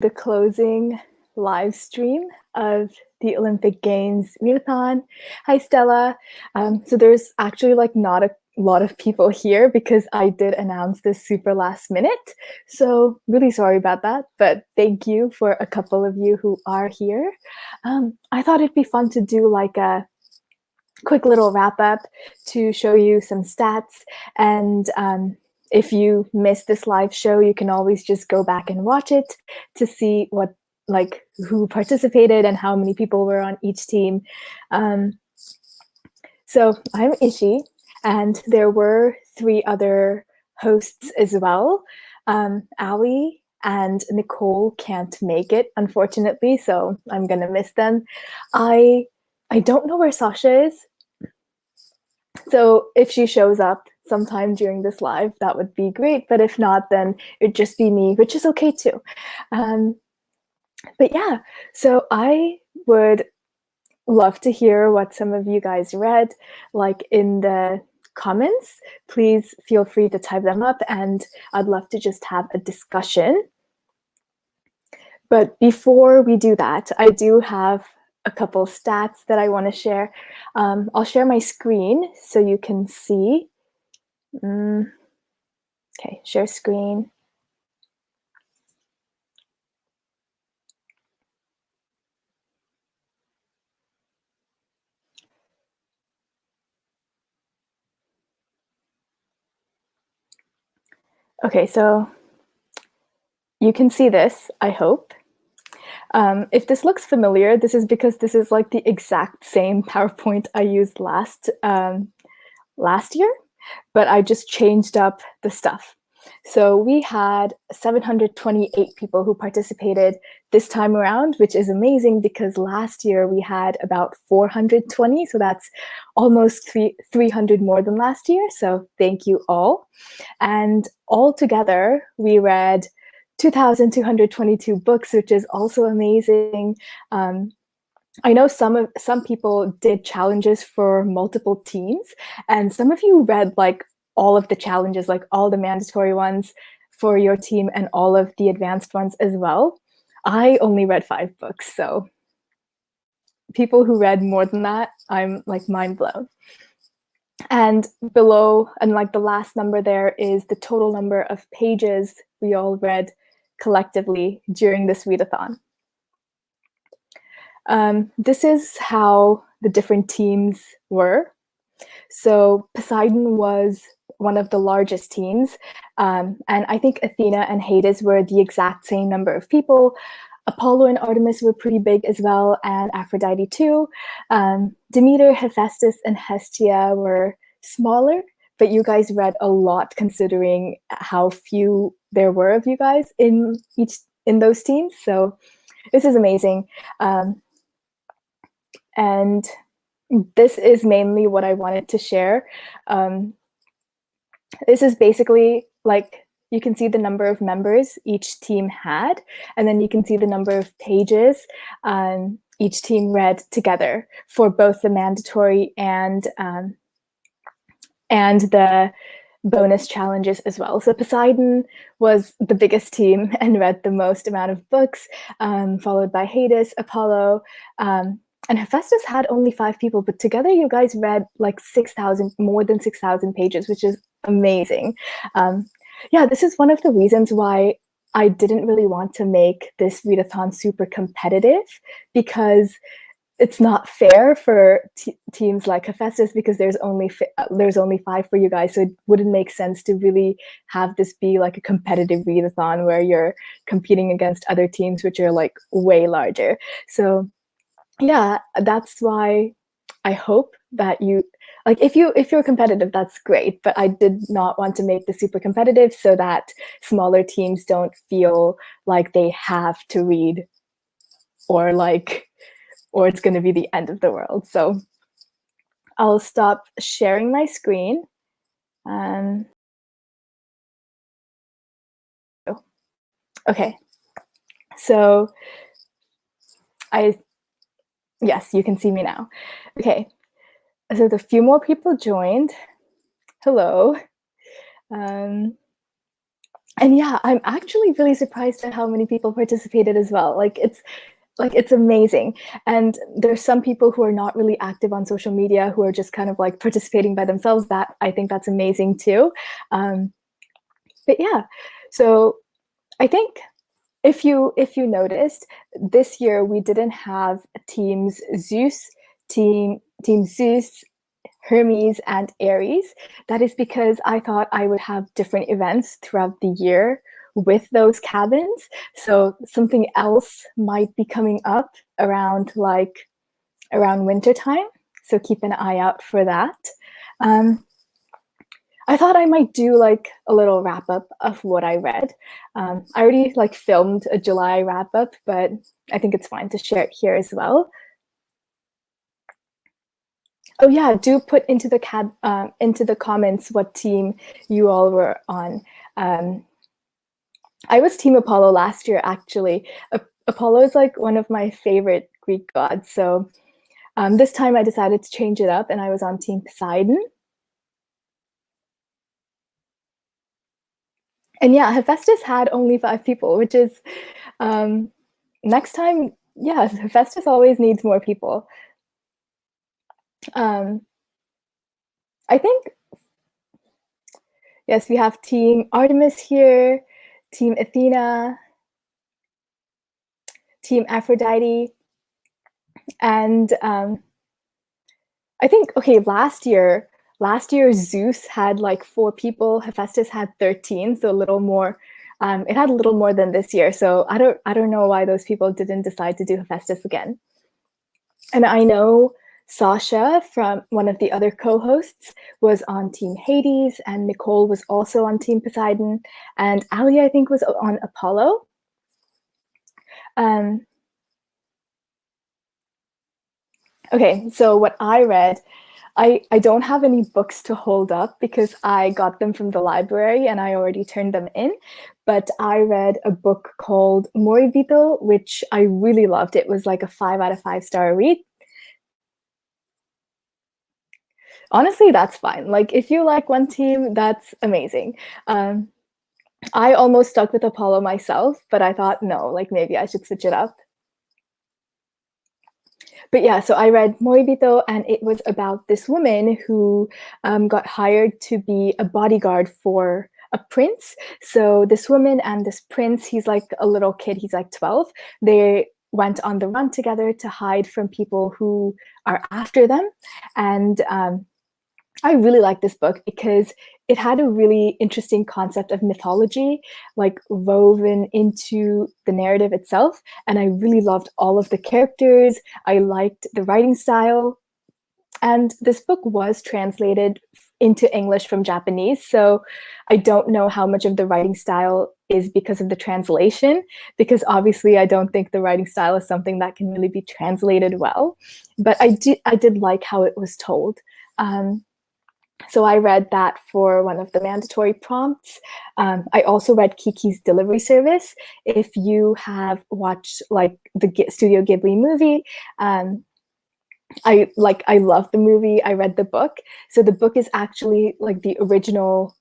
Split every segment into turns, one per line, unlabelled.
the closing live stream of the Olympic Games Readathon. Hi, Stella. So there's actually like not a lot of people here because I did announce this super last minute. So really sorry about that, but thank you for a couple of you who are here. I thought it'd be fun to do like a quick little wrap up to show you some stats. And if you missed this live show, you can always just go back and watch it to see what who participated and how many people were on each team. So I'm Ishi, and there were 3 other hosts as well. Ali and Nicole can't make it, unfortunately, so I'm gonna miss them. I don't know where Sasha is. So if she shows up sometime during this live, that would be great. But if not, then it'd just be me, which is okay too. But yeah, so I would love to hear what some of you guys read, like in the comments. Please feel free to type them up, and I'd love to just have a discussion. But before we do that, I do have a couple stats that I want to share. I'll share my screen so you can see. Okay, share screen. Okay, so you can see this, I hope. If this looks familiar, this is because this is like the exact same PowerPoint I used last year, but I just changed up the stuff. So we had 728 people who participated this time around, which is amazing because last year we had about 420. So that's almost 300 more than last year. So thank you all. And all together, we read 2,222 books, which is also amazing. I know some people did challenges for multiple teams, and some of you read like all of the challenges, like all the mandatory ones for your team and all of the advanced ones as well. I only read 5 books, so people who read more than that, I'm like mind blown. And below, and like the last number there is the total number of pages we all read collectively during this readathon. This is how the different teams were. So Poseidon was one of the largest teams, and I think Athena and Hades were the exact same number of people. Apollo and Artemis were pretty big as well, and Aphrodite too. Demeter, Hephaestus, and Hestia were smaller, but you guys read a lot considering how few there were of you guys in those teams. So this is amazing. And this is mainly what I wanted to share. This is basically like, you can see the number of members each team had, and then you can see the number of pages each team read together for both the mandatory and the bonus challenges as well. So Poseidon was the biggest team and read the most amount of books, followed by Hades, Apollo, and Hephaestus had only 5 people, but together you guys read like more than 6,000 pages, which is amazing. Yeah, this is one of the reasons why I didn't really want to make this readathon super competitive, because it's not fair for teams like Hephaestus, because there's only 5 for you guys, so it wouldn't make sense to really have this be like a competitive readathon where you're competing against other teams which are like way larger. So yeah, that's why I hope that you like, if you're competitive, that's great, but I did not want to make this super competitive so that smaller teams don't feel like they have to read or it's going to be the end of the world. So I'll stop sharing my screen. Okay, so yes, you can see me now. Okay, so a few more people joined. Hello. And yeah, I'm actually really surprised at how many people participated as well. It's amazing. And there's some people who are not really active on social media who are just kind of like participating by themselves. That I think that's amazing too. Um, but yeah, so I think if you noticed, this year we didn't have teams Zeus, team Zeus, Hermes, and Aries. That is because I thought I would have different events throughout the year with those cabins. So something else might be coming up around winter time. So keep an eye out for that. Um, I thought I might do like a little wrap up of what I read. I already like filmed a July wrap up, but I think it's fine to share it here as well. Oh yeah, do put into the comments what team you all were on. Um, I was Team Apollo last year, actually. Apollo is like one of my favorite Greek gods, so this time I decided to change it up, and I was on Team Poseidon. And yeah, Hephaestus had only 5 people, which is um, next time. Yeah, Hephaestus always needs more people. Um, I think yes, we have Team Artemis here, Team Athena, Team Aphrodite, and I think okay. Last year Zeus had like 4 people. Hephaestus had 13, so a little more. It had a little more than this year. So I don't know why those people didn't decide to do Hephaestus again. And I know Sasha from one of the other co-hosts was on Team Hades, and Nicole was also on Team Poseidon, and Ali I think was on Apollo. Um, okay, so what I read, I don't have any books to hold up because I got them from the library and I already turned them in. But I read a book called Moribito, which I really loved. It was like a 5 out of 5 star read. Honestly, that's fine. Like if you like one team, that's amazing. Um, I almost stuck with Apollo myself, but I thought no, like maybe I should switch it up. But yeah, so I read Moibito, and it was about this woman who got hired to be a bodyguard for a prince. So this woman and this prince, he's like a little kid, he's like 12. They went on the run together to hide from people who are after them. And I really like this book because it had a really interesting concept of mythology, like woven into the narrative itself. And I really loved all of the characters. I liked the writing style. And this book was translated into English from Japanese. So I don't know how much of the writing style is because of the translation, because obviously I don't think the writing style is something that can really be translated well. But I did like how it was told. So I read that for one of the mandatory prompts. I also read Kiki's Delivery Service. If you have watched like the Studio Ghibli movie, I love the movie. I read the book. So the book is actually like the original,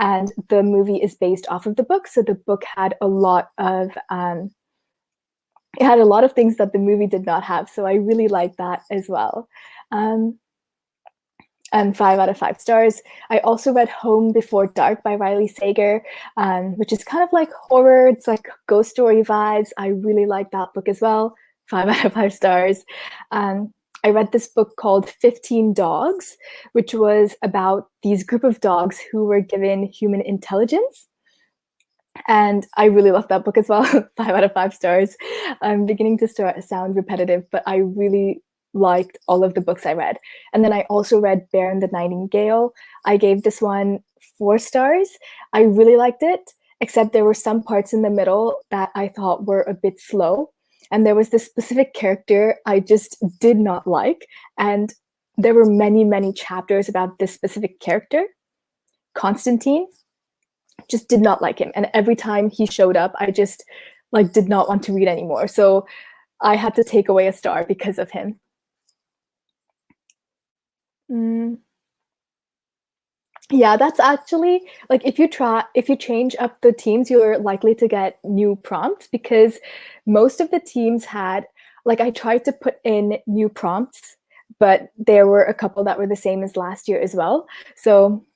and the movie is based off of the book. So the book had a lot of it had a lot of things that the movie did not have. So I really like that as well. Um, and 5 out of 5 stars. I also read Home Before Dark by Riley Sager, which is kind of like horror. It's like ghost story vibes. I really like that book as well. 5 out of 5 stars. Um, I read this book called 15 Dogs, which was about these group of dogs who were given human intelligence. And I really love that book as well. 5 out of 5 stars. I'm beginning to sound repetitive, but I really liked all of the books I read. And then I also read Bear and the Nightingale. I gave this one 4 stars. I really liked it, except there were some parts in the middle that I thought were a bit slow. And there was this specific character I just did not like. And there were many, many chapters about this specific character, Constantine. Just did not like him, and every time he showed up I just like did not want to read anymore, so I had to take away a star because of him. mm, Yeah, that's actually like if you change up the teams, you're likely to get new prompts because most of the teams had like I tried to put in new prompts, but there were a couple that were the same as last year as well. So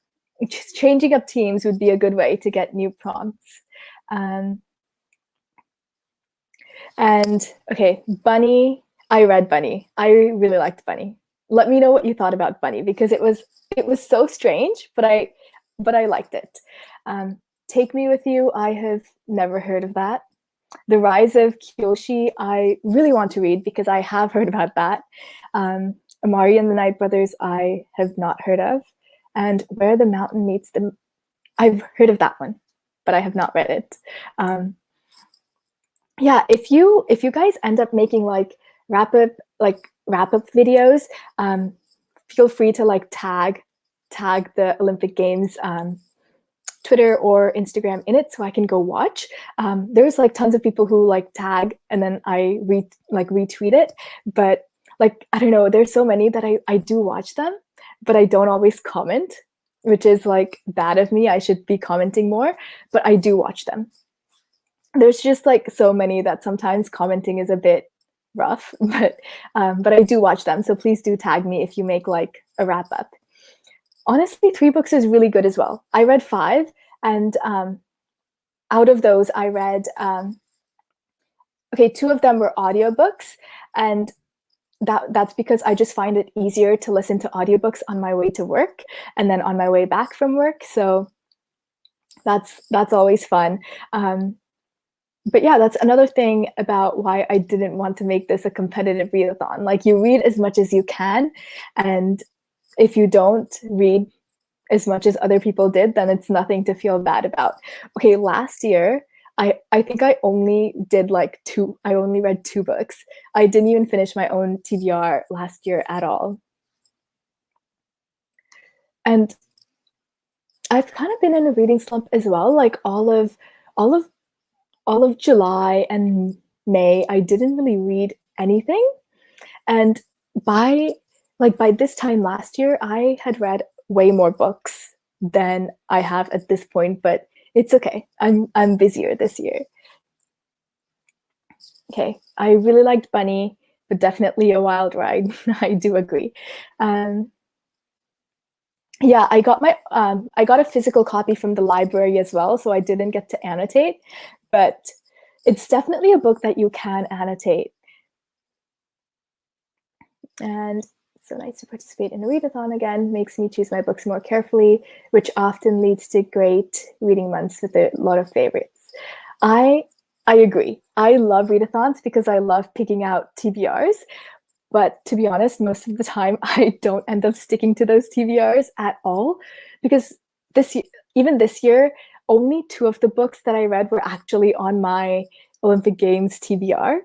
just changing up teams would be a good way to get new prompts. Um, and okay, Bunny, I read Bunny. I really liked Bunny. Let me know what you thought about Bunny because it was so strange, but I liked it. Um, Take Me With You, I have never heard of that. The Rise of Kyoshi, I really want to read because I have heard about that. Amari and the Night Brothers, I have not heard of. And Where the Mountain Meets the, I've heard of that one, but I have not read it. Um, yeah, if you guys end up making wrap up wrap up videos, feel free to tag the Olympic Games Twitter or Instagram in it so I can go watch. There's like tons of people who like tag and then I retweet it, but like I don't know, there's so many that I do watch them, but I don't always comment, which is like bad of me. I should be commenting more, but I do watch them. There's just like so many that sometimes commenting is a bit rough, but I do watch them. So please do tag me if you make like a wrap up. Honestly, 3 books is really good as well. I read 5, and out of those, I read okay, 2 of them were audiobooks, and that's because I just find it easier to listen to audiobooks on my way to work and then on my way back from work. So that's always fun. But yeah, that's another thing about why I didn't want to make this a competitive readathon. Like you read as much as you can, and if you don't read as much as other people did, then it's nothing to feel bad about. Okay, last year I think I only did like 2. I only read 2 books. I didn't even finish my own TBR last year at all. And I've kind of been in a reading slump as well. Like all of all of July and May, I didn't really read anything. And by by this time last year, I had read way more books than I have at this point, but it's okay. I'm busier this year. Okay, I really liked Bunny, but definitely a wild ride. I do agree. Um, yeah, I got a physical copy from the library as well, so I didn't get to annotate, but it's definitely a book that you can annotate. And so nice to participate in a readathon again, makes me choose my books more carefully, which often leads to great reading months with a lot of favorites. I I agree. I love readathons because I love picking out TBRs, but to be honest, most of the time I don't end up sticking to those TBRs at all because this even this year, only 2 of the books that I read were actually on my Olympic Games TBR.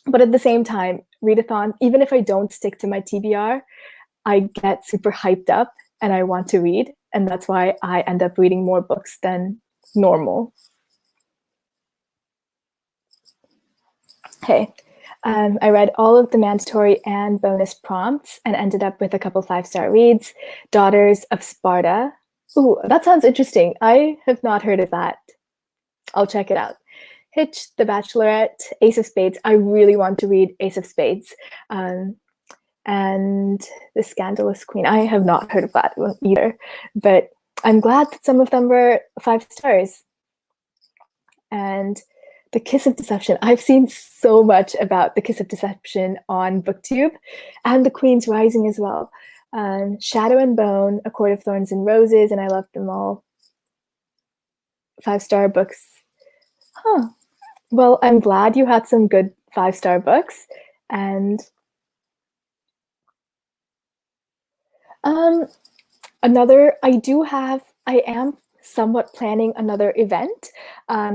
But at the same time, readathon, even if I don't stick to my TBR, I get super hyped up and I want to read. And that's why I end up reading more books than normal. Okay. I read all of the mandatory and bonus prompts and ended up with a couple 5-star reads. Daughters of Sparta. Ooh, that sounds interesting. I have not heard of that. I'll check it out. Hitch, The Bachelorette, Ace of Spades. I really want to read Ace of Spades. And The Scandalous Queen. I have not heard of that one either, but I'm glad that some of them were 5 stars. And The Kiss of Deception. I've seen so much about The Kiss of Deception on BookTube, and The Queen's Rising as well. Shadow and Bone, A Court of Thorns and Roses, and I loved them all. 5-star books. Huh. Well, I'm glad you had some good 5-star books. And I am somewhat planning another event.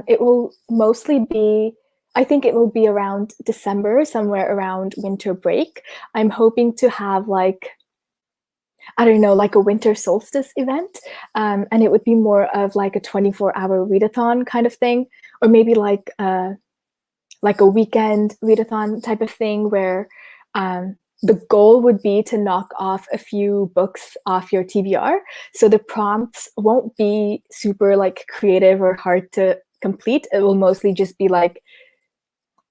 It will mostly be, I think it will be around December, somewhere around winter break. I'm hoping to have I don't know, like a winter solstice event. And it would be more of like a 24-hour readathon kind of thing, or maybe like a weekend readathon type of thing where the goal would be to knock off a few books off your TBR. So the prompts won't be super like creative or hard to complete. It will mostly just be like,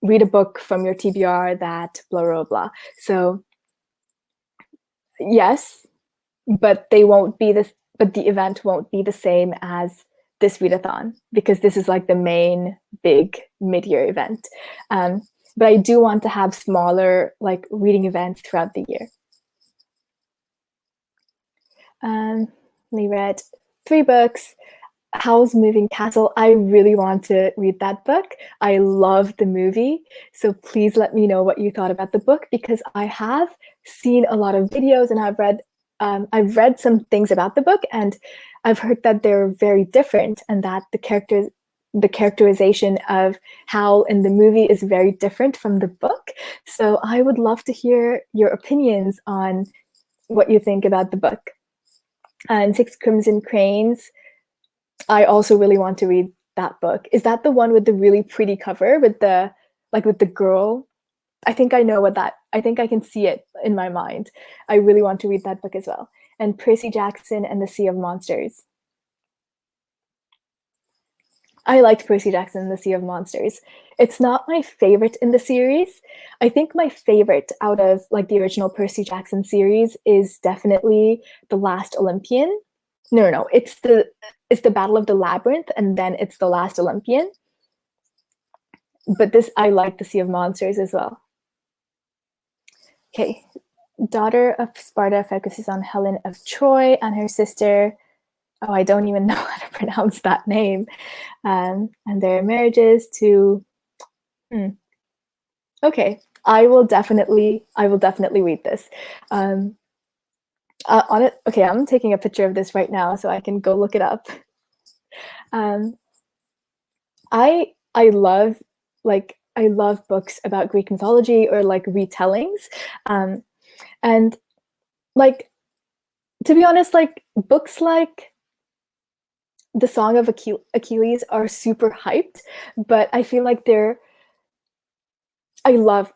read a book from your TBR that blah, blah, blah. So yes, but they won't be this, but the event won't be the same as this readathon because this is like the main big mid-year event. But I do want to have smaller like reading events throughout the year. We read 3 books. Howl's Moving Castle. I really want to read that book. I love the movie. So please let me know what you thought about the book because I have seen a lot of videos and I've read some things about the book and I've heard that they're very different and that the characterization of Howl in the movie is very different from the book. So I would love to hear your opinions on what you think about the book. And Six Crimson Cranes, I also really want to read that book. Is that the one with the really pretty cover with the girl? I think I know I think I can see it in my mind. I really want to read that book as well. And Percy Jackson and the Sea of Monsters. I liked Percy Jackson and the Sea of Monsters. It's not my favorite in the series. I think my favorite out of like the original Percy Jackson series is definitely The Last Olympian. No, it's the Battle of the Labyrinth, and then it's The Last Olympian. But I like the Sea of Monsters as well. Okay, Daughter of Sparta focuses on Helen of Troy and her sister. Oh, I don't even know how to pronounce that name. And their marriages to. Okay, I will definitely read this. On it. Okay, I'm taking a picture of this right now so I can go look it up. I love books about Greek mythology or like retellings, and like to be honest, like books like The Song of Achilles are super hyped, but I feel like I love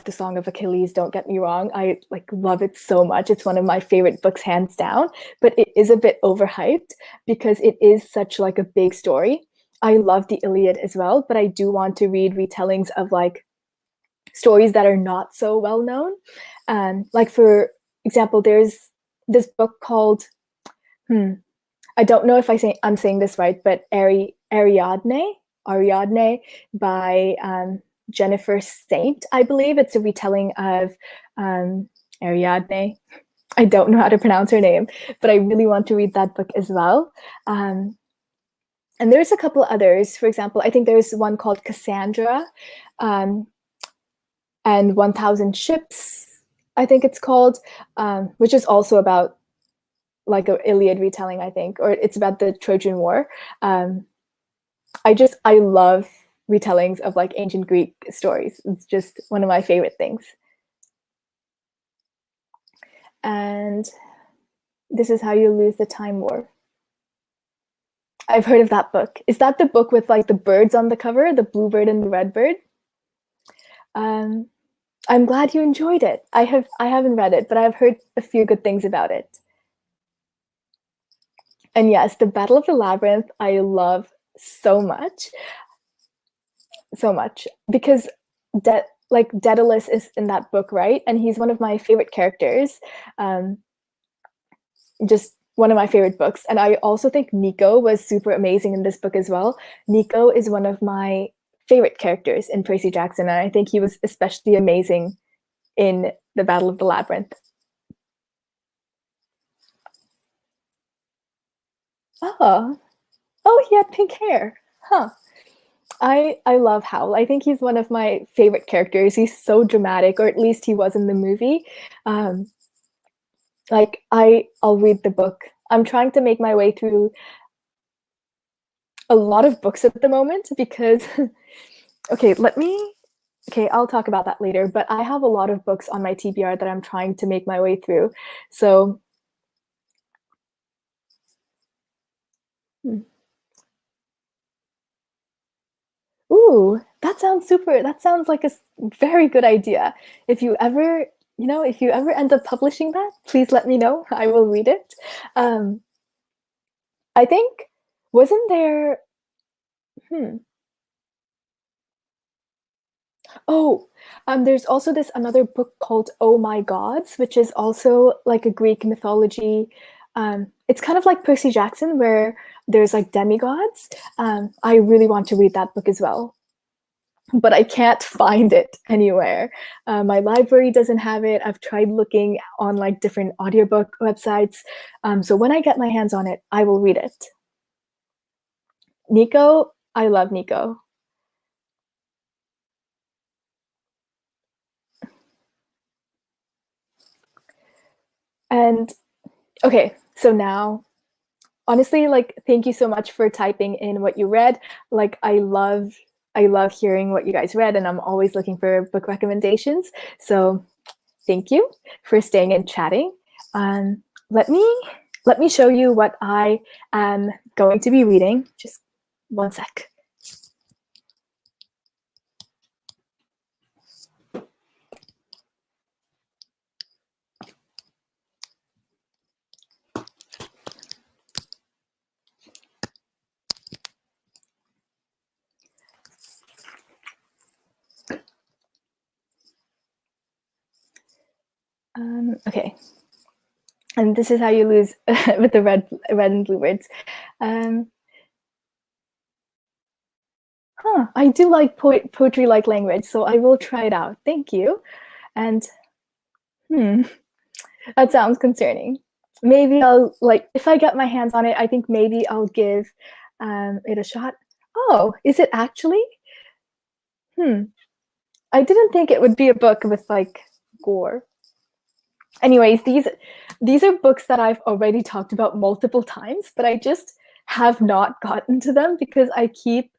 The Song of Achilles, don't get me wrong. I like love it so much. It's one of my favorite books hands down, but it is a bit overhyped because it is such like a big story. I love the Iliad as well, but I do want to read retellings of like stories that are not so well known. Like for example, there's this book called I don't know if I'm saying this right, but Ariadne by Jennifer Saint, I believe. It's a retelling of Ariadne. I don't know how to pronounce her name, but I really want to read that book as well. And there's a couple others. For example, I think there's one called Cassandra and 1,000 Ships, I think it's called, which is also about like an Iliad retelling, I think, or it's about the Trojan War. I love retellings of like ancient Greek stories. It's just one of my favorite things. And This Is How You Lose the Time War. I've heard of that book. Is that the book with like the birds on the cover, the bluebird and the redbird? I'm glad you enjoyed it. I haven't read it, but I've heard a few good things about it. And yes, the Battle of the Labyrinth, I love so much because Daedalus is in that book, right? And he's one of my favorite characters. Just one of my favorite books. And I also think Nico was super amazing in this book as well. Nico is one of my favorite characters in Percy Jackson, and I think he was especially amazing in the Battle of the Labyrinth. Oh, he had pink hair. Huh. I love Howl. I think he's one of my favorite characters. He's so dramatic, or at least he was in the movie. I'll read the book. I'm trying to make my way through a lot of books at the moment because okay, I'll talk about that later, but I have a lot of books on my TBR that I'm trying to make my way through. So ooh, that sounds super. That sounds like a very good idea. If you ever if you ever end up publishing that, please let me know. I will read it. I think, wasn't there, hmm. Oh, there's also this another book called Oh My Gods, which is also like a Greek mythology. It's kind of like Percy Jackson, where there's like demigods. I really want to read that book as well, but I can't find it anywhere. My library doesn't have it. I've tried looking on like different audiobook websites. So when I get my hands on it, I will read it. Nico, I love Nico. And okay, so now, honestly, like, thank you so much for typing in what you read. Like, I love hearing what you guys read, and I'm always looking for book recommendations. So thank you for staying and chatting. Um, let me let me show you what I am going to be reading. Just one sec. Okay, and this is how you lose with the red and blue words. Um, I do like poetry like language, so I will try it out. Thank you. And hmm, that sounds concerning. Maybe I'll, like, if I get my hands on it, I think maybe I'll give it a shot. Oh, is it actually? Hmm. I didn't think it would be a book with like gore. Anyways, these are books that I've already talked about multiple times, but I just have not gotten to them because I keep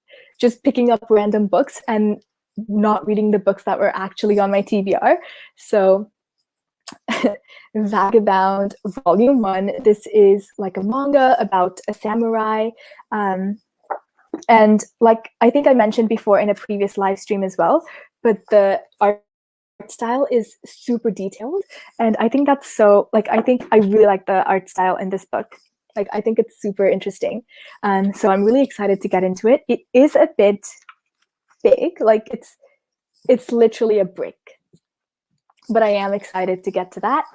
just picking up random books and not reading the books that were actually on my TBR. So Vagabond Volume 1. This is like a manga about a samurai. And like I think I mentioned before in a previous live stream as well, but the art style is super detailed. And I think that's so, like, I think I really like the art style in this book. Like, I think it's super interesting. So I'm really excited to get into it. It is a bit big, like it's literally a brick. But I am excited to get to that.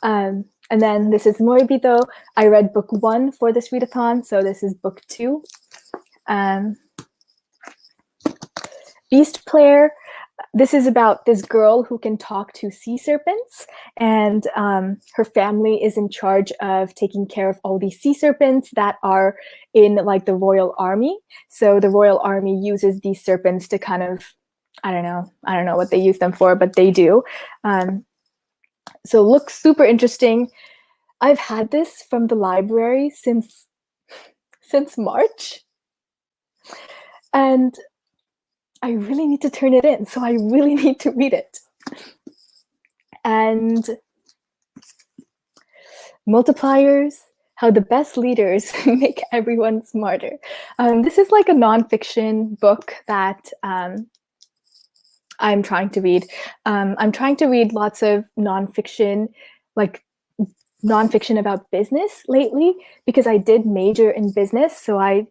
And then this is Moribito. I read book 1 for this readathon, so this is book 2. Beast Player. This is about this girl who can talk to sea serpents, and her family is in charge of taking care of all these sea serpents that are in like the royal army. So the royal army uses these serpents to kind of, I don't know what they use them for, but they do. So looks super interesting. I've had this from the library since March, and I really need to turn it in, so I really need to read it. And Multipliers, how the best leaders make everyone smarter. This is like a nonfiction book that I'm trying to read. I'm trying to read lots of nonfiction, like nonfiction about business lately, because I did major in business. So I,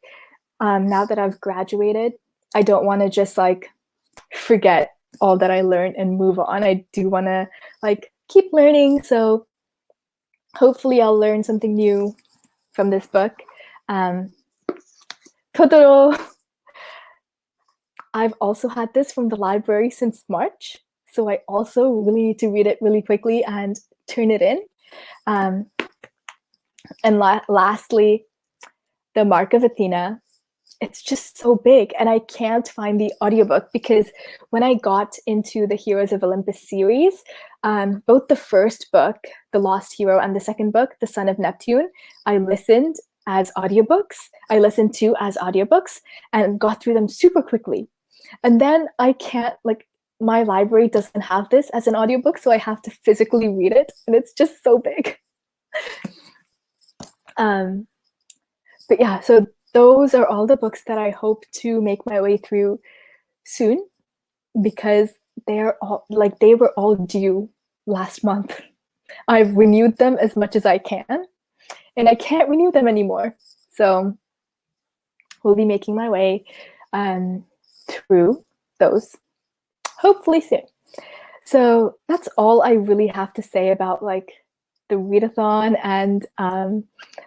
now that I've graduated, I don't want to just like forget all that I learned and move on. I do want to like keep learning. So hopefully I'll learn something new from this book. Totoro. I've also had this from the library since March. So I also really need to read it really quickly and turn it in. And lastly, The Mark of Athena. It's just so big, and I can't find the audiobook because when I got into the Heroes of Olympus series, both the first book, The Lost Hero, and the second book, The Son of Neptune, I listened as audiobooks. I listened to as audiobooks and got through them super quickly. And then I can't, like, my library doesn't have this as an audiobook, so I have to physically read it, and it's just so big. But yeah, so those are all the books that I hope to make my way through soon, because they're all like, they were all due last month. I've renewed them as much as I can, and I can't renew them anymore. So we'll be making my way through those hopefully soon. So that's all I really have to say about like the readathon and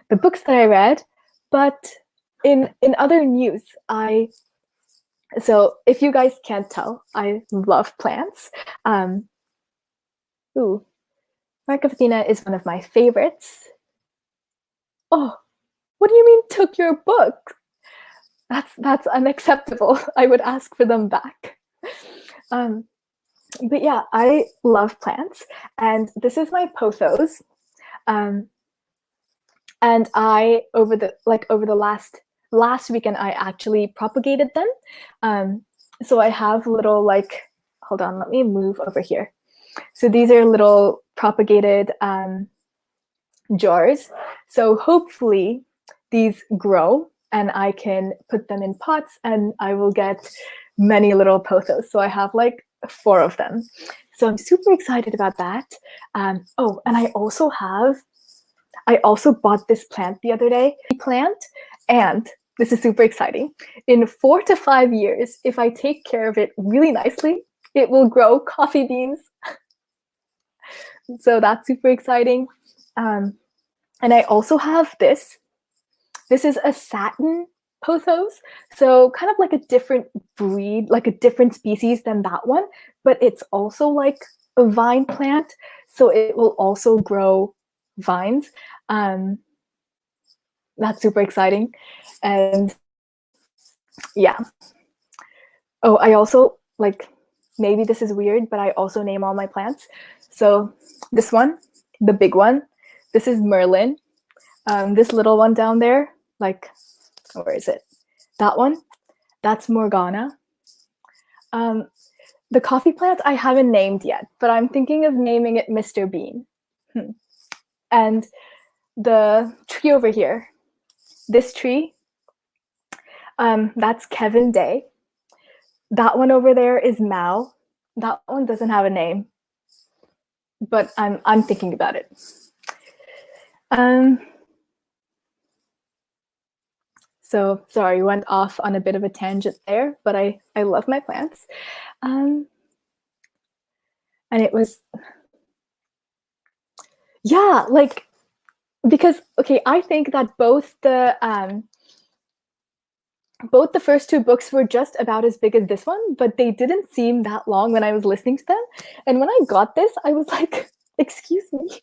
the books that I read. But in other news, so if you guys can't tell, I love plants. Mark of Athena is one of my favorites. Oh, what do you mean took your book? That's unacceptable. I would ask for them back. But yeah, I love plants, and this is my pothos. And I over the last weekend I actually propagated them. So I have little like, hold on, let me move over here. So these are little propagated jars. So hopefully these grow and I can put them in pots and I will get many little pothos. So I have like 4 of them. So I'm super excited about that. Oh, and I also bought this plant the other day. Plant, and this is super exciting. In 4 to 5 years, if I take care of it really nicely, it will grow coffee beans. So that's super exciting. And I also have this. This is a satin pothos, so kind of like a different breed, like a different species than that one, but it's also like a vine plant, so it will also grow vines. That's super exciting. And yeah. Oh, I also, like, maybe this is weird, but I also name all my plants. So this one, the big one, this is Merlin. This little one down there, like, where is it? That one, that's Morgana. The coffee plant I haven't named yet, but I'm thinking of naming it Mr. Bean. And the tree over here, this tree, that's Kevin Day. That one over there is Mal. That one doesn't have a name, but I'm thinking about it. So sorry, went off on a bit of a tangent there, but I love my plants. And it was, yeah, like, because, okay, I think that both the first 2 books were just about as big as this one, but they didn't seem that long when I was listening to them. And when I got this, I was like, excuse me,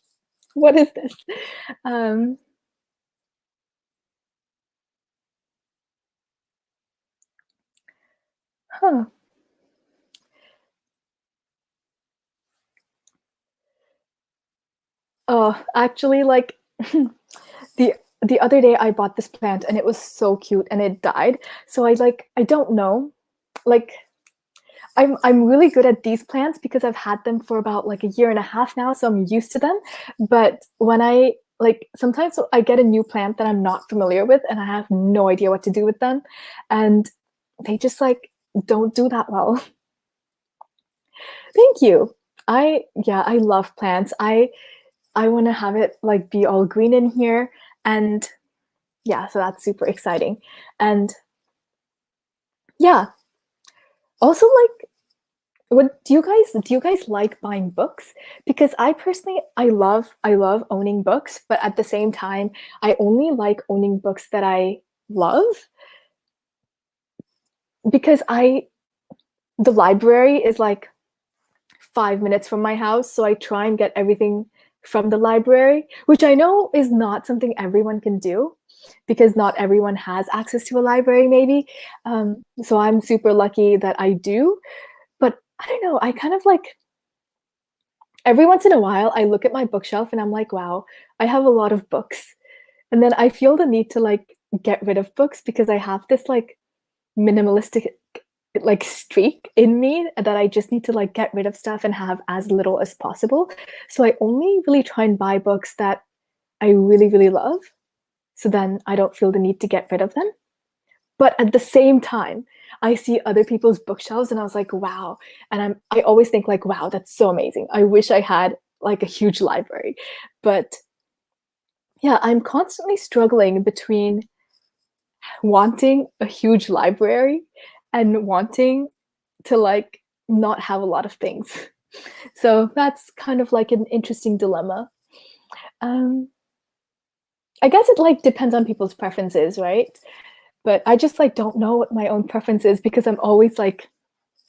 what is this? Huh. Oh, actually, like, the other day I bought this plant and it was so cute and it died. So I don't know. Like, I'm really good at these plants because I've had them for about like a year and a half now, so I'm used to them. But when I like, sometimes I get a new plant that I'm not familiar with and I have no idea what to do with them, and they just like don't do that well. Thank you. I love plants. I want to have it like be all green in here, and yeah, so that's super exciting. And yeah, also, like, what do you guys like buying books? Because I personally, I love owning books, but at the same time I only like owning books that I love, because the library is like 5 minutes from my house, so I try and get everything from the library, which I know is not something everyone can do because not everyone has access to a library maybe. So I'm super lucky that I do. But I don't know, I kind of like, every once in a while I look at my bookshelf and I'm like, wow, I have a lot of books. And then I feel the need to like get rid of books because I have this like minimalistic like streak in me that I just need to like get rid of stuff and have as little as possible. So I only really try and buy books that I really, really love. So then I don't feel the need to get rid of them. But at the same time, I see other people's bookshelves and I was like, wow. And I always think like, wow, that's so amazing. I wish I had like a huge library. But yeah, I'm constantly struggling between wanting a huge library and wanting to like not have a lot of things. So that's kind of like an interesting dilemma. Um, I guess it like depends on people's preferences, right? But I just like don't know what my own preference is because I'm always like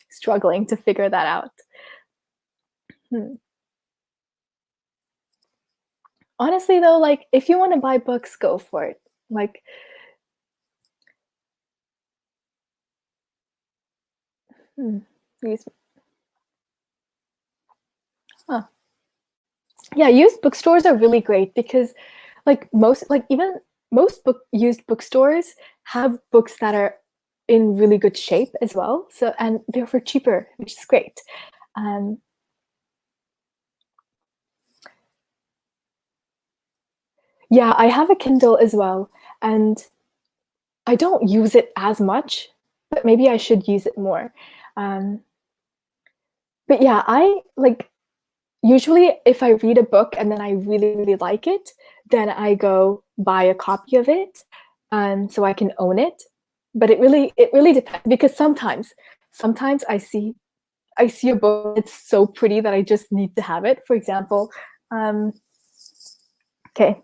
struggling to figure that out. Hmm. Honestly though, like if you want to buy books, go for it. Like, hmm, huh. Yeah, used bookstores are really great because like most like even most used bookstores have books that are in really good shape as well. So and they're for cheaper, which is great. Um, yeah, I have a Kindle as well, and I don't use it as much, but maybe I should use it more. Um, but yeah, I like usually if I read a book and then I really, really like it, then I go buy a copy of it, so I can own it. But it really depends because sometimes I see a book it's so pretty that I just need to have it. For example, um, okay,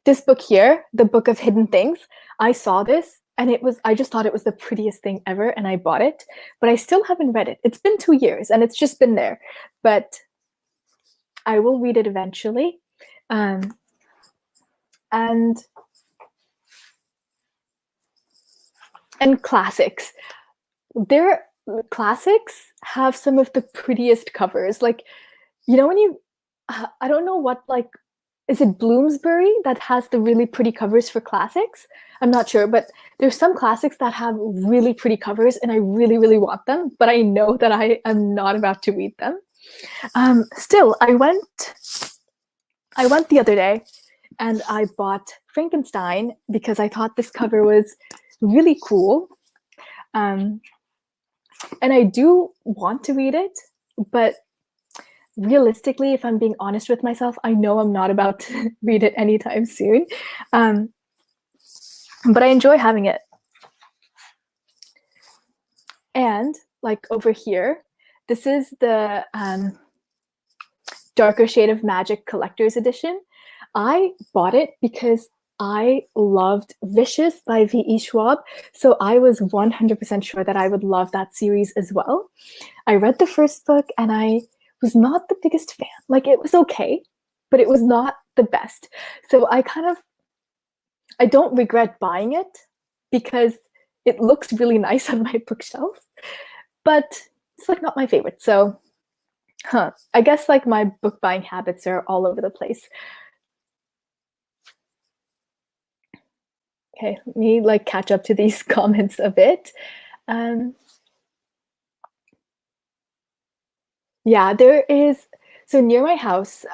this book here, the Book of Hidden Things, I saw this and I just thought it was the prettiest thing ever and I bought it, but I still haven't read it. It's been 2 years and it's just been there. But I will read it eventually. Um, and and classics. Their classics have some of the prettiest covers. Like, you know when you I don't know what like is it Bloomsbury that has the really pretty covers for classics? I'm not sure, but there's some classics that have really pretty covers and I really, really want them, but I know that I am not about to read them. Still, I went the other day and I bought Frankenstein because I thought this cover was really cool. Um, and I do want to read it, but realistically, if I'm being honest with myself, I know I'm not about to read it anytime soon. Um, but I enjoy having it. And like over here, this is the Darker Shade of Magic Collector's Edition. I bought it because I loved Vicious by V.E. Schwab, so I was 100% sure that I would love that series as well. I read the first book and I was not the biggest fan. Like it was okay, but it was not the best. So I don't regret buying it because it looks really nice on my bookshelf, but it's like not my favorite. So, I guess like my book buying habits are all over the place. Okay, let me like catch up to these comments a bit. Um, yeah, there is. So near my house,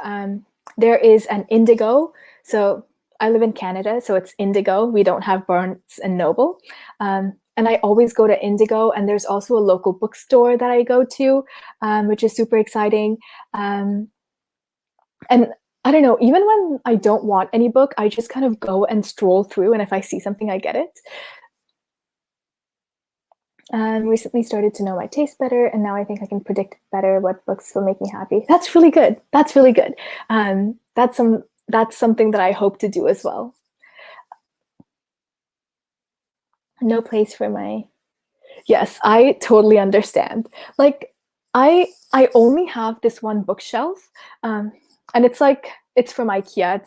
there is an Indigo. So I live in Canada, so it's Indigo. We don't have Barnes and Noble. And I always go to Indigo, and there's also a local bookstore that I go to, which is super exciting. Um, and I don't know, even when I don't want any book, I just kind of go and stroll through, and if I see something, I get it. Recently started to know my taste better, and now I think I can predict better what books will make me happy. That's really good. That's really good. That's something that I hope to do as well. No place for my yes, I totally understand. Like I only have this one bookshelf, and it's like it's from IKEA.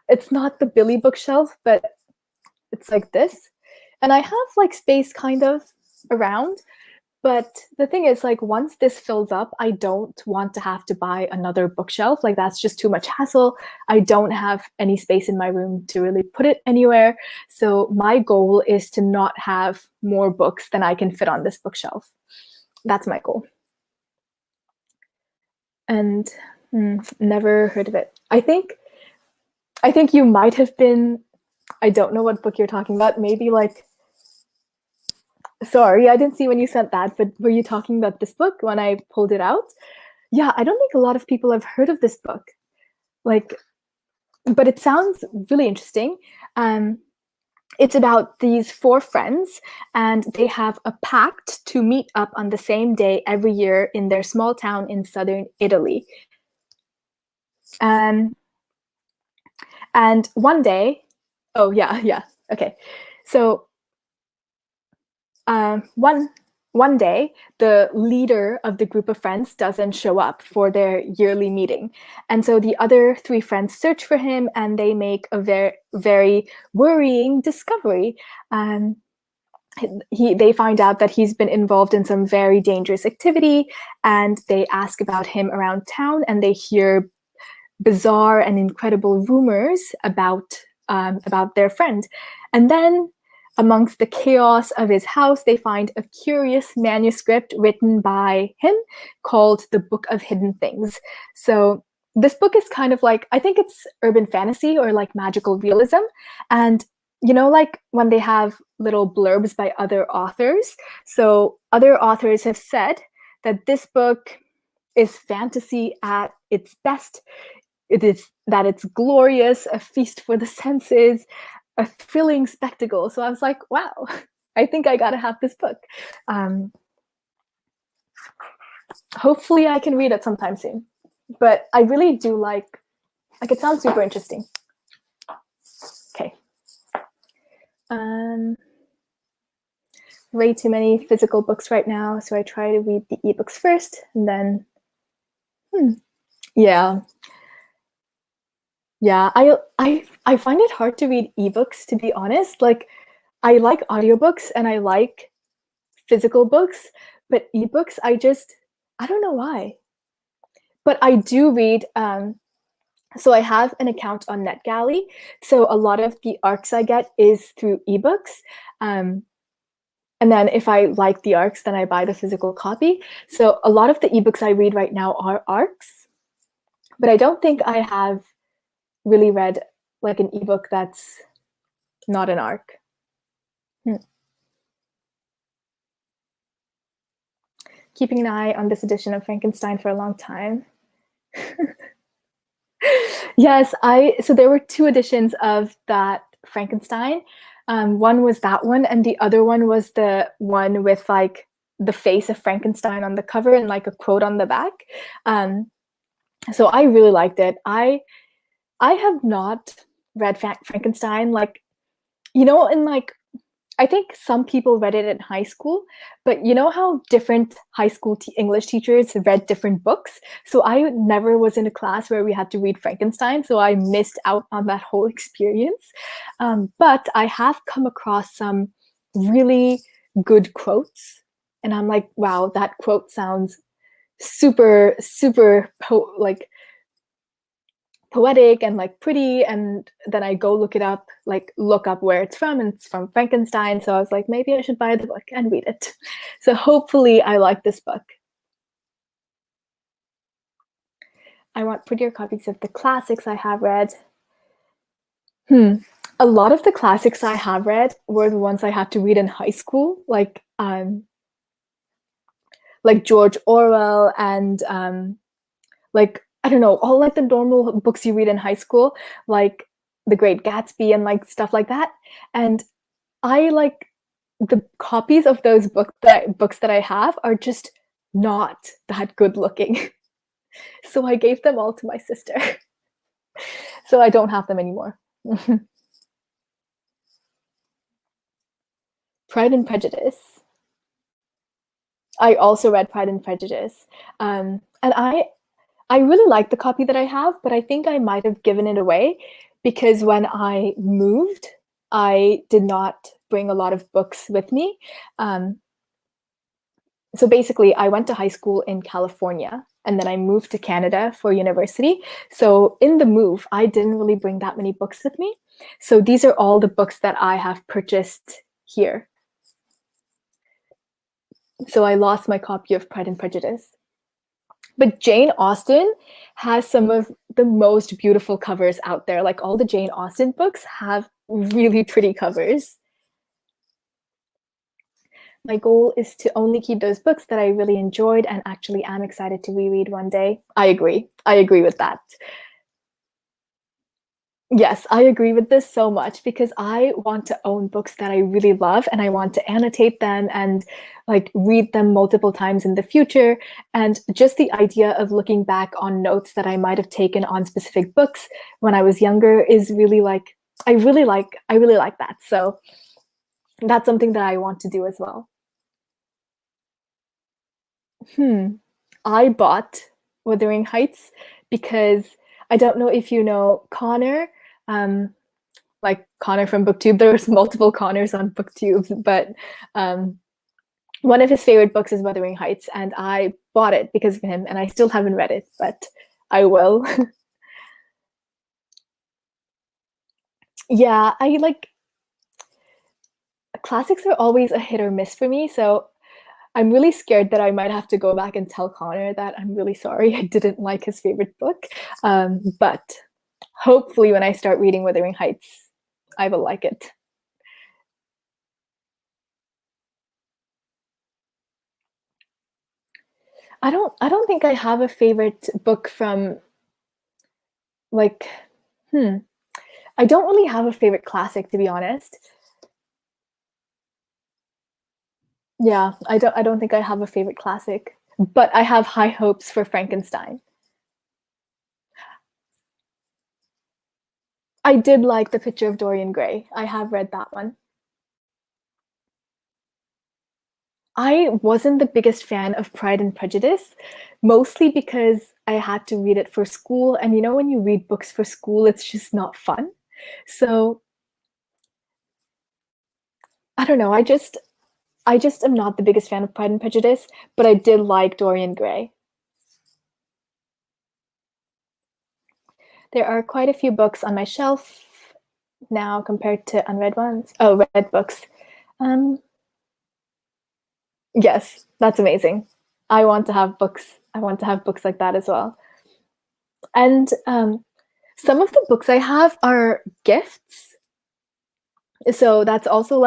It's not the Billy bookshelf, but it's like this, and I have like space kind of around. But the thing is, like, once this fills up, I don't want to have to buy another bookshelf. Like, that's just too much hassle. I don't have any space in my room to really put it anywhere. So, my goal is to not have more books than I can fit on this bookshelf. That's my goal. And never heard of it. I think you might have been, I don't know what book you're talking about. Maybe like sorry, I didn't see when you sent that, but were you talking about this book when I pulled it out? Yeah, I don't think a lot of people have heard of this book. Like, but it sounds really interesting. It's about these four friends, and they have a pact to meet up on the same day every year in their small town in southern Italy. Um, and one day, oh yeah, yeah, okay. So one day, the leader of the group of friends doesn't show up for their yearly meeting, and so the other three friends search for him, and they make a very worrying discovery. Um, they find out that he's been involved in some very dangerous activity, and they ask about him around town, and they hear bizarre and incredible rumors about their friend. And then, amongst the chaos of his house, they find a curious manuscript written by him called The Book of Hidden Things. So this book is kind of like, I think it's urban fantasy or like magical realism. And like when they have little blurbs by other authors. So other authors have said that this book is fantasy at its best. It's glorious, a feast for the senses, a thrilling spectacle. So I was like, wow, I think I gotta have this book. Hopefully I can read it sometime soon. But I really do like it sounds super interesting. Okay. Way too many physical books right now, so I try to read the ebooks first, and then yeah. Yeah, I find it hard to read ebooks, to be honest. Like, I like audiobooks and I like physical books, but ebooks, I don't know why. But I do read, so I have an account on NetGalley. So a lot of the arcs I get is through ebooks. And then if I like the arcs, then I buy the physical copy. So a lot of the ebooks I read right now are arcs, but I don't think I have really read like an ebook that's not an arc. Keeping an eye on this edition of Frankenstein for a long time. Yes, so there were two editions of that Frankenstein. One was that one, and the other one was the one with like the face of Frankenstein on the cover and like a quote on the back. So I really liked it. I have not read Frankenstein, like, in like, I think some people read it in high school, but you know how different high school English teachers read different books? So I never was in a class where we had to read Frankenstein, so I missed out on that whole experience. But I have come across some really good quotes, and I'm like, wow, that quote sounds super, super like poetic and like pretty, and then I go look up where it's from, and it's from Frankenstein. So I was like, maybe I should buy the book and read it. So hopefully I like this book. I want prettier copies of the classics I have read. A lot of the classics I have read were the ones I had to read in high school, like George Orwell and like, I don't know, all like the normal books you read in high school, like The Great Gatsby and like stuff like that. And I like the copies of those books that I have are just not that good looking. So I gave them all to my sister. So I don't have them anymore. Pride and Prejudice. I also read Pride and Prejudice. And I really like the copy that I have, but I think I might have given it away because when I moved, I did not bring a lot of books with me. So basically, I went to high school in California, and then I moved to Canada for university. So in the move, I didn't really bring that many books with me. So these are all the books that I have purchased here. So I lost my copy of Pride and Prejudice. But Jane Austen has some of the most beautiful covers out there. Like, all the Jane Austen books have really pretty covers. My goal is to only keep those books that I really enjoyed and actually am excited to reread one day. I agree. I agree with that. Yes, I agree with this so much because I want to own books that I really love and I want to annotate them and like read them multiple times in the future. And just the idea of looking back on notes that I might have taken on specific books when I was younger is really like I really like that. So that's something that I want to do as well. Hmm. I bought Wuthering Heights because I don't know if you know Connor. Um, like Connor from BookTube. There's multiple Connors on BookTube, but um, one of his favorite books is Wuthering Heights, and I bought it because of him, and I still haven't read it, but I will. Yeah, I like classics are always a hit or miss for me, so I'm really scared that I might have to go back and tell Connor that I'm really sorry I didn't like his favorite book. But hopefully, when I start reading Wuthering Heights, I will like it. I don't think I have a favorite book from like hmm. I don't really have a favorite classic to be honest. Yeah, I don't think I have a favorite classic, but I have high hopes for Frankenstein. I did like The Picture of Dorian Gray. I have read that one. I wasn't the biggest fan of Pride and Prejudice, mostly because I had to read it for school, and you know when you read books for school, it's just not fun. So, I don't know, I just am not the biggest fan of Pride and Prejudice, but I did like Dorian Gray. There are quite a few books on my shelf now compared to unread ones. Oh, read books. Um, yes, that's amazing. I want to have books. I want to have books like that as well. And some of the books I have are gifts. So that's also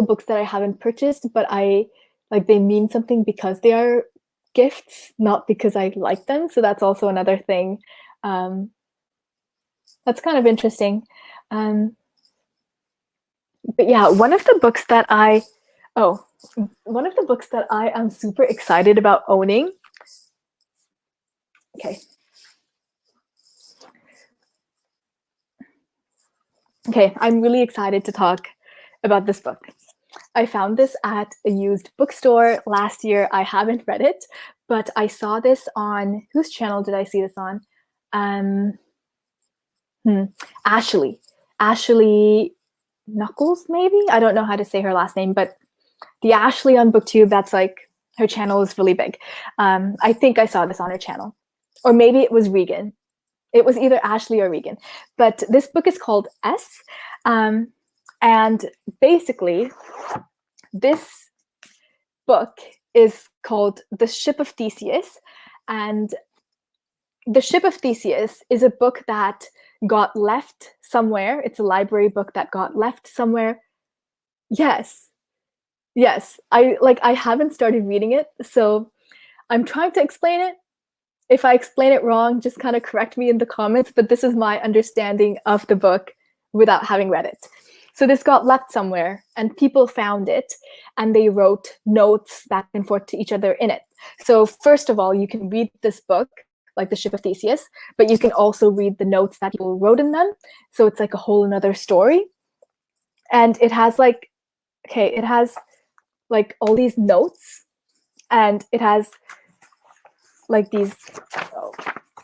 books that I haven't purchased, but I like they mean something because they are gifts, not because I like them. So that's also another thing. Um, that's kind of interesting. Um, but yeah, oh, one of the books that I am super excited about owning. Okay. Okay, I'm really excited to talk about this book. I found this at a used bookstore last year. I haven't read it, but I saw this on whose channel did I see this on? Um, hmm, Ashley. Ashley Knuckles, maybe? I don't know how to say her last name, but the Ashley on BookTube, that's like her channel is really big. I think I saw this on her channel. Or maybe it was Regan. It was either Ashley or Regan. But this book is called S. Um, and basically, this book is called The Ship of Theseus. And The Ship of Theseus is a book that got left somewhere. It's a library book that got left somewhere. Yes. Yes. I haven't started reading it, so I'm trying to explain it. If I explain it wrong, just kind of correct me in the comments, but this is my understanding of the book without having read it. So this got left somewhere and people found it and they wrote notes back and forth to each other in it. So first of all, you can read this book, like The Ship of Theseus, but you can also read the notes that people wrote in them. So it's like a whole another story. And it has like all these notes and it has like these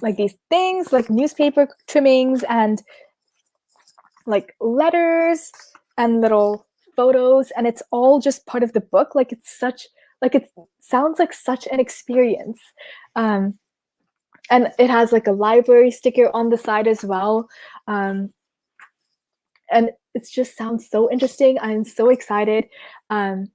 like these things like newspaper trimmings and like letters and little photos, and it's all just part of the book. Like it's such like it sounds like such an experience. um and it has like a library sticker on the side as well. And it just sounds so interesting. I'm so excited. um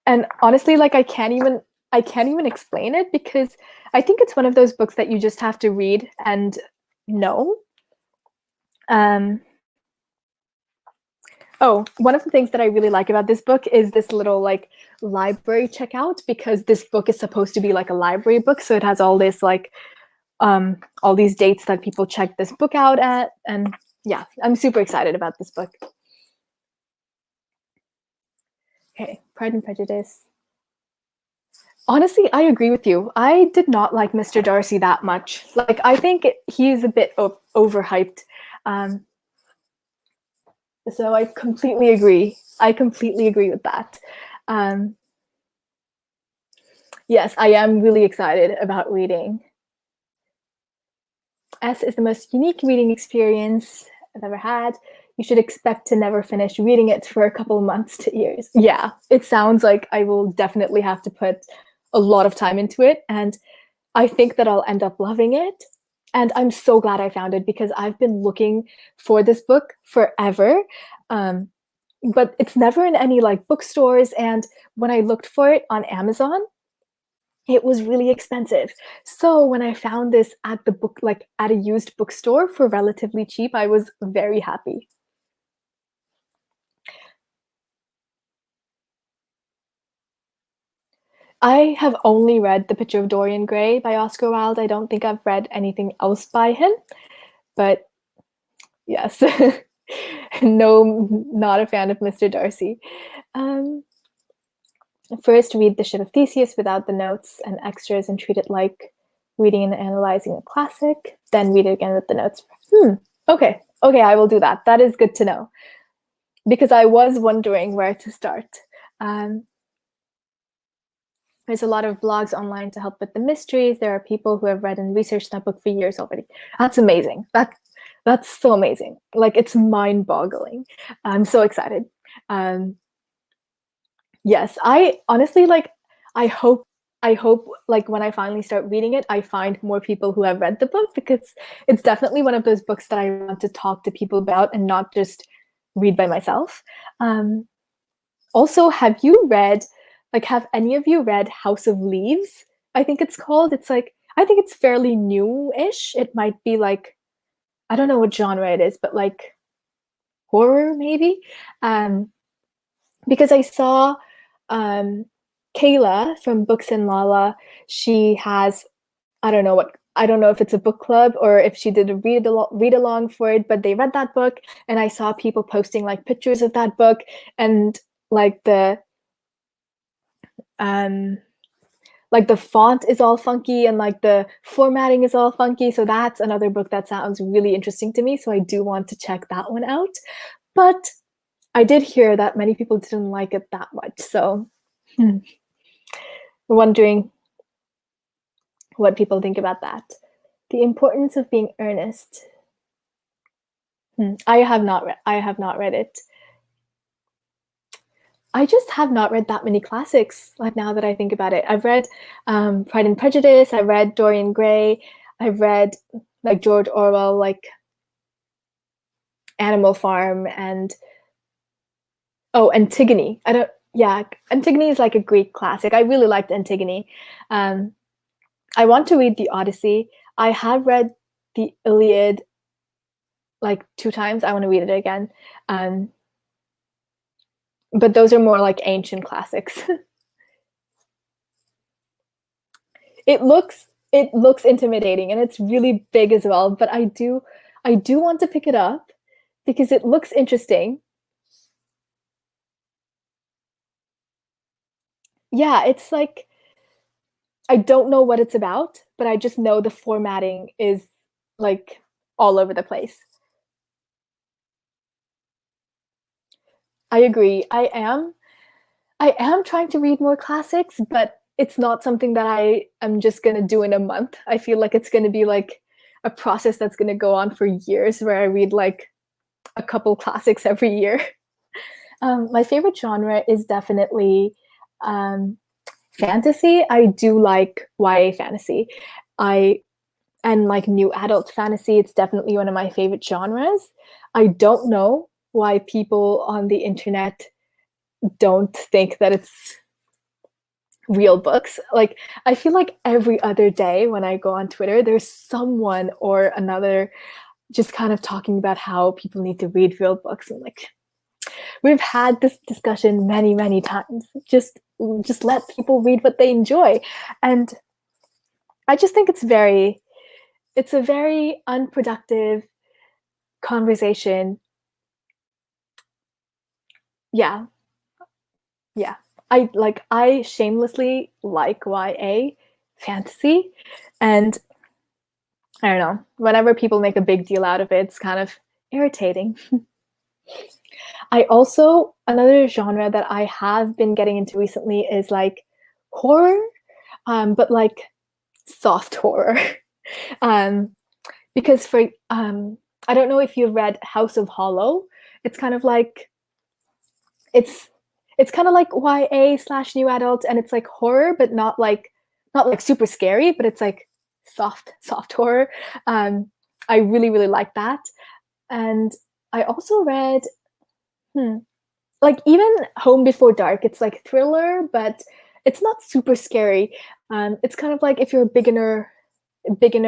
and honestly, like I can't even explain it because I think it's one of those books that you just have to read and know. um Oh, one of the things that I really like about this book is this little like library checkout, because this book is supposed to be like a library book. So it has all this like all these dates that people check this book out at. And yeah, I'm super excited about this book. Okay, Pride and Prejudice. Honestly, I agree with you. I did not like Mr. Darcy that much. Like, I think he's a bit overhyped. Um, so I completely agree. I completely agree with that. Um, yes, I am really excited about reading. S is the most unique reading experience I've ever had. You should expect to never finish reading it for a couple of months to years. Yeah, it sounds like I will definitely have to put a lot of time into it. And I think that I'll end up loving it. And I'm so glad I found it, because I've been looking for this book forever. But it's never in any like bookstores. And when I looked for it on Amazon, it was really expensive. So when I found this at the book, like at a used bookstore for relatively cheap, I was very happy. I have only read The Picture of Dorian Gray by Oscar Wilde. I don't think I've read anything else by him, but yes. No, not a fan of Mr. Darcy. Um, First, read The Ship of Theseus without the notes and extras and treat it like reading and analyzing a classic. Then read it again with the notes. Okay, I will do that. That is good to know, because I was wondering where to start. Um, there's a lot of blogs online to help with the mysteries. There are people who have read and researched that book for years already. That's amazing. That's so amazing. Like, it's mind-boggling. I'm so excited. Yes, I honestly like. I hope. I hope like when I finally start reading it, I find more people who have read the book, because it's definitely one of those books that I want to talk to people about and not just read by myself. Um, Also, have you read, like, have any of you read House of Leaves? I think it's called. It's like, I think it's fairly new-ish. It might be like, I don't know what genre it is, but like horror maybe. Um, because I saw um, Kayla from Books and Lala. She has, I don't know if it's a book club or if she did a read along for it, but they read that book, and I saw people posting like pictures of that book, and like um the font is all funky and like the formatting is all funky. So that's another book that sounds really interesting to me. So I do want to check that one out. But I did hear that many people didn't like it that much. So wondering what people think about that. The importance of being earnest. I have not read it. I just have not read that many classics, like, now that I think about it. I've read Pride and Prejudice, I've read Dorian Gray, I've read like George Orwell, like Animal Farm, and Antigone. Antigone is like a Greek classic. I really liked Antigone. I want to read the Odyssey. I have read the Iliad like 2 times. I want to read it again. But those are more like ancient classics. It looks intimidating, and it's really big as well, but I do want to pick it up because it looks interesting. Yeah, it's like, I don't know what it's about, but I just know the formatting is like all over the place. I agree. I am trying to read more classics, but it's not something that I am just going to do in a month. I feel like it's going to be like a process that's going to go on for years, where I read like a couple classics every year. My favorite genre is definitely um, fantasy. I do like YA fantasy. I and like new adult fantasy. It's definitely one of my favorite genres. I don't know why people on the internet don't think that it's real books. Like, I feel like every other day when I go on Twitter, there's someone or another just kind of talking about how people need to read real books. And like, we've had this discussion many, many times. Just let people read what they enjoy. And I just think it's a very unproductive conversation. Yeah. Yeah. I shamelessly like YA fantasy, and I don't know, whenever people make a big deal out of it, it's kind of irritating. I also, another genre that I have been getting into recently is like horror, but like soft horror. um, because I don't know if you've read House of Hollow. It's kind of like it's it's kind of like YA slash new adult, and it's like horror, but not like super scary, but it's like soft horror. I really really like that, and I also read like even Home Before Dark. It's like thriller, but it's not super scary. It's kind of like if you're a beginner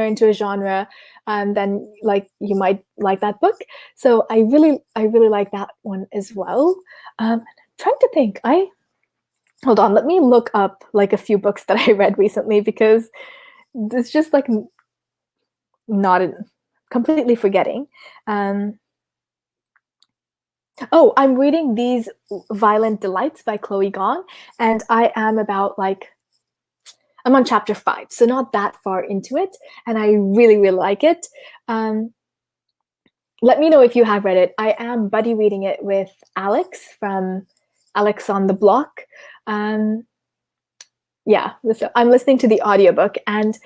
into a genre, then like you might like that book. So I really like that one as well. Trying to think. I hold on. Let me look up like a few books that I read recently because it's just like not completely forgetting. Um, oh, I'm reading These Violent Delights by Chloe Gong, and I'm on chapter 5, so not that far into it, and I really, really like it. Um, Let me know if you have read it. I am buddy reading it with Alex from Alex on the Block. Um, yeah, so I'm listening to the audiobook, and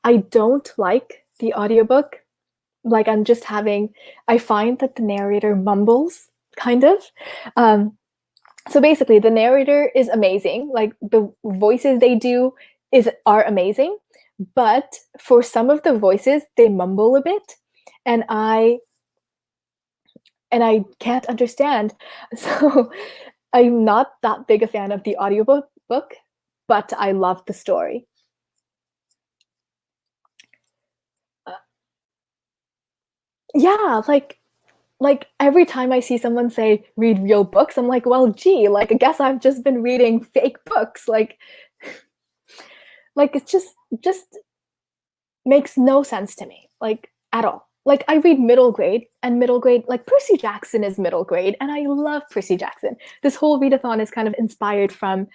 I don't like the audiobook. Like I find that the narrator mumbles, kind of. Um, so basically, the narrator is amazing. Like the voices they do are amazing, but for some of the voices, they mumble a bit, and I can't understand. So I'm not that big a fan of the audiobook book, but I love the story. Uh, yeah, like every time I see someone say read real books, I'm like, well, gee, like I guess I've just been reading fake books. Like it's just makes no sense to me, like at all. Like I read middle grade, and middle grade, like Percy Jackson is middle grade, and I love Percy Jackson. This whole readathon is kind of inspired from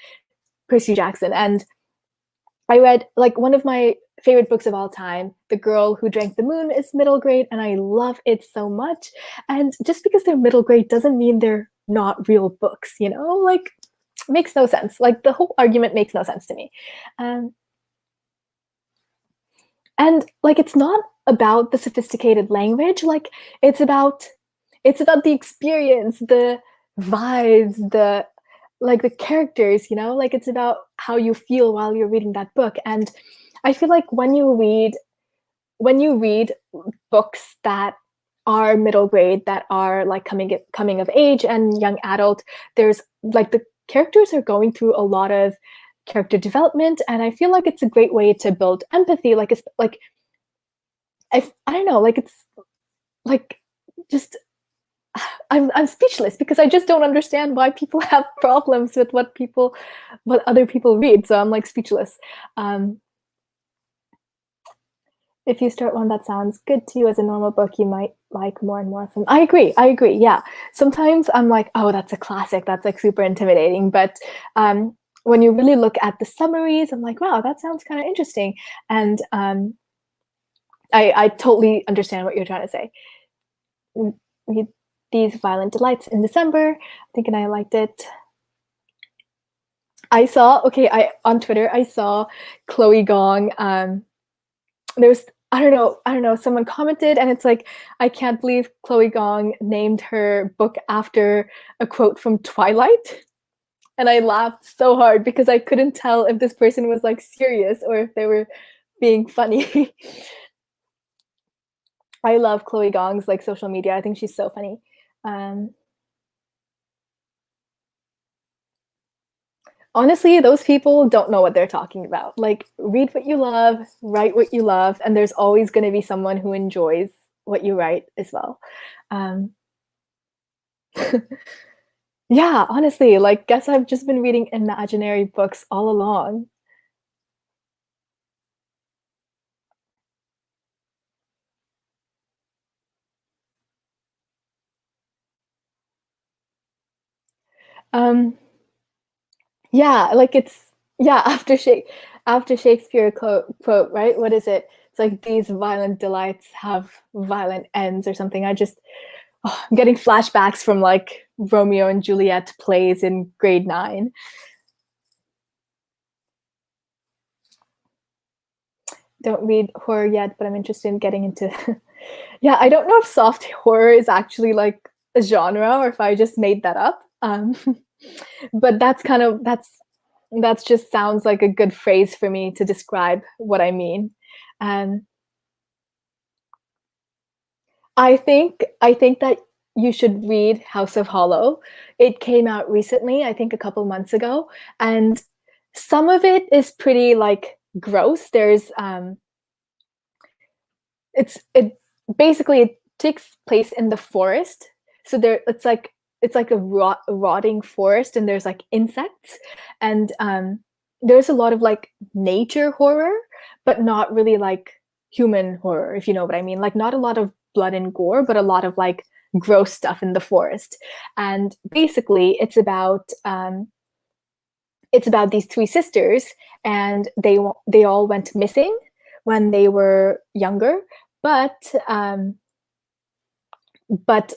Percy Jackson, and I read like one of my favorite books of all time, The Girl Who Drank the Moon, is middle grade, and I love it so much. And just because they're middle grade doesn't mean they're not real books, you know? Like makes no sense. Like the whole argument makes no sense to me. Um, and like it's not about the sophisticated language, like it's about it's about the experience, the vibes, the characters, you know, like it's about how you feel while you're reading that book. And I feel like when you read books that are middle grade, that are like coming of age and young adult, there's like the characters are going through a lot of character development, and I feel like it's a great way to build empathy. Like it's like I don't know, like it's like just I'm speechless because I just don't understand why people have problems with what other people read. So I'm like speechless. Um, if you start one that sounds good to you as a normal book, you might like more and more from. I agree. I agree. Yeah. Sometimes I'm like, oh, that's a classic. That's like super intimidating. But when you really look at the summaries, I'm like, wow, that sounds kind of interesting. And I totally understand what you're trying to say. Read These Violent Delights in December. I think, and I liked it. I on Twitter I saw Chloe Gong. There's I don't know, someone commented, and it's like, I can't believe Chloe Gong named her book after a quote from Twilight. And I laughed so hard because I couldn't tell if this person was like serious or if they were being funny. I love Chloe Gong's like social media. I think she's so funny. Um, Honestly, those people don't know what they're talking about. Like, read what you love, write what you love, and there's always going to be someone who enjoys what you write as well. Um, Yeah, honestly, like, guess I've just been reading imaginary books all along. Um, yeah, like it's yeah, after Shakespeare quote, right? What is it? It's like these violent delights have violent ends or something. I'm getting flashbacks from like Romeo and Juliet plays in grade 9. Don't read horror yet, but I'm interested in getting into yeah, I don't know if soft horror is actually like a genre or if I just made that up. But that's just sounds like a good phrase for me to describe what I mean. And I think that you should read House of Hollow. It came out recently, I think a couple months ago, and some of it is pretty like gross. It basically it takes place in the forest. So it's like a rotting forest and there's like insects and there's a lot of like nature horror, but not really like human horror, if you know what I mean. Like not a lot of blood and gore, but a lot of like gross stuff in the forest. And basically it's about these three sisters, and they all went missing when they were younger, but um, but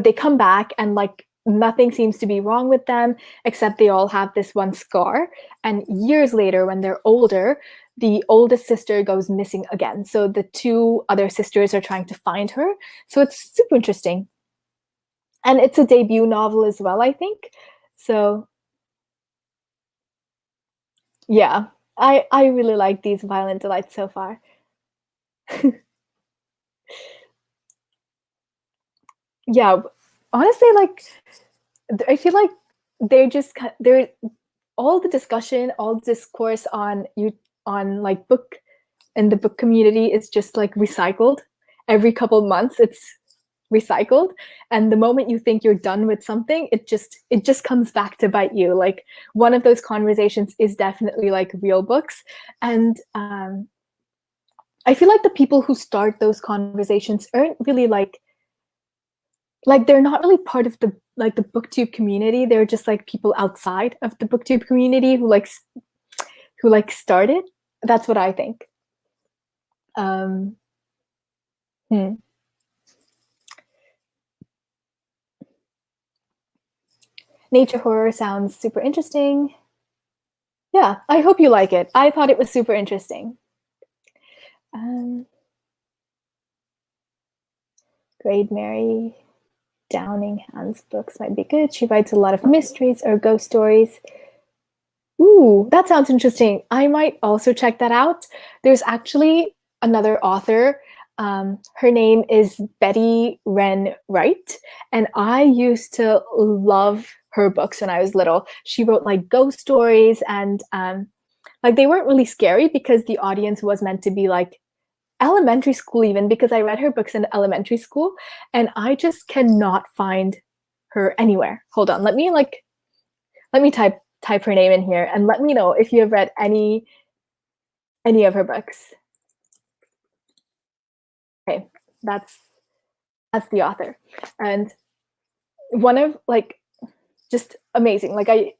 they come back and like nothing seems to be wrong with them except they all have this one scar. And years later, when they're older, the oldest sister goes missing again. So the two other sisters are trying to find her. So it's super interesting, and it's a debut novel as well, I think. So yeah, I really like these violent delights so far. Yeah, honestly, like I feel like they're all the discussion, all the discourse on like book in the book community is just like recycled. Every couple months, it's recycled, and the moment you think you're done with something, it just comes back to bite you. Like one of those conversations is definitely like real books, and I feel like the people who start those conversations aren't really like they're not really part of the booktube community. They're just like people outside of the booktube community who started. That's what I think. um hmm. Nature horror sounds super interesting. Yeah, I hope you like it. I thought it was super interesting. um Grade Mary Downing Hand's books might be good. She writes a lot of mysteries or ghost stories. Ooh, that sounds interesting. I might also check that out. There's actually another author. Her name is Betty Wren Wright, and I used to love her books when I was little. She wrote like ghost stories, and like they weren't really scary because the audience was meant to be like elementary school, even because I read her books in elementary school, and I just cannot find her anywhere. Hold on, let me type her name in here and let me know if you have read any of her books. Okay, that's that's the author, and one of like just amazing. Like I,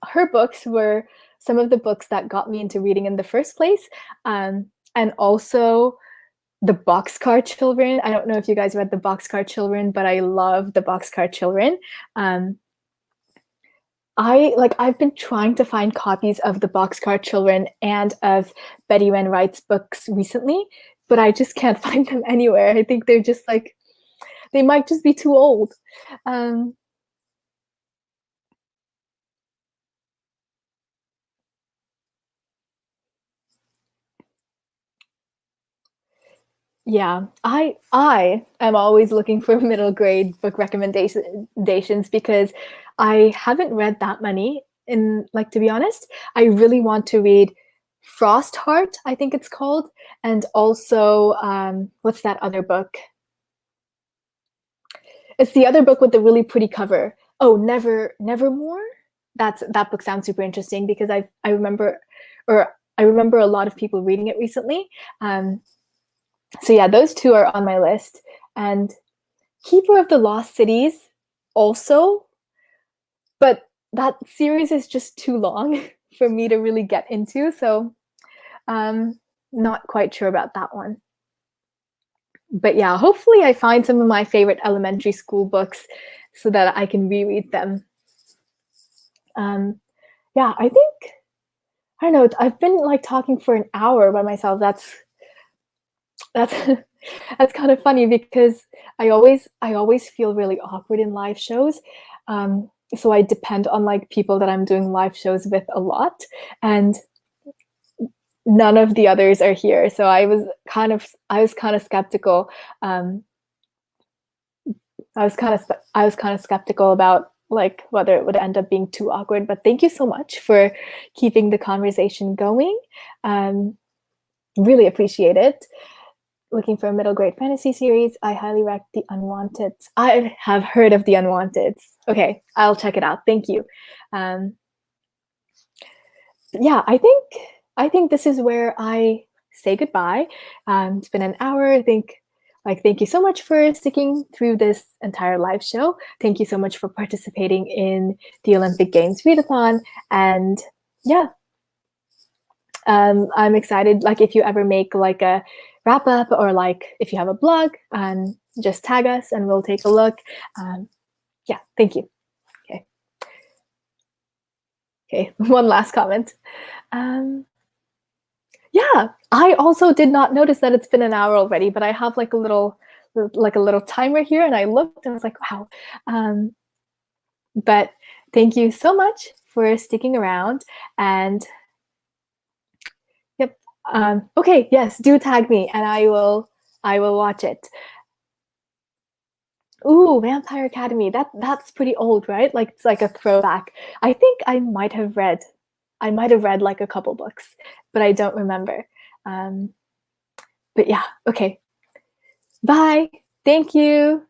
her books were some of the books that got me into reading in the first place, and also the Boxcar Children. I don't know if you guys read the Boxcar Children, but I love the Boxcar Children. Um, I've been trying to find copies of the Boxcar Children and of Betty Wren Wright's books recently, but I just can't find them anywhere. I think they're just like they might just be too old. Um, yeah, I am always looking for middle grade book recommendations because I haven't read that many. In like to be honest, I really want to read Frost Heart, I think it's called, and also what's that other book? It's the other book with the really pretty cover. Oh, Nevermore. That book sounds super interesting because I remember, or I remember a lot of people reading it recently. So yeah, those two are on my list. And Keeper of the Lost Cities also, but that series is just too long for me to really get into. So not quite sure about that one. But yeah, hopefully I find some of my favorite elementary school books so that I can reread them. Yeah, I don't know. I've been like talking for an hour by myself. That's that's kind of funny because I always feel really awkward in live shows. So I depend on like people that I'm doing live shows with a lot, and none of the others are here. So I was kind of skeptical. Um, I was kind of skeptical about like whether it would end up being too awkward. But thank you so much for keeping the conversation going. Um, really appreciate it. Looking for a middle grade fantasy series, I highly recommend The Unwanted. I have heard of The Unwanted. Okay, I'll check it out. Thank you. Um, yeah, I think this is where I say goodbye. It's been an hour. I think like thank you so much for sticking through this entire live show. Thank you so much for participating in the Olympic Games readathon. And yeah, I'm excited. Like if you ever make like a wrap up or like if you have a blog, just tag us and we'll take a look. Yeah, thank you. Okay. Okay, one last comment. Um, yeah, I also did not notice that it's been an hour already, but I have like a little timer here, and I looked and I was like, wow. But thank you so much for sticking around. And yep. Okay, yes, do tag me, and I will watch it. Ooh, Vampire Academy. That's pretty old, right? Like it's like a throwback. I think I might have read like a couple books, but I don't remember. Um, but yeah, okay. Bye. Thank you.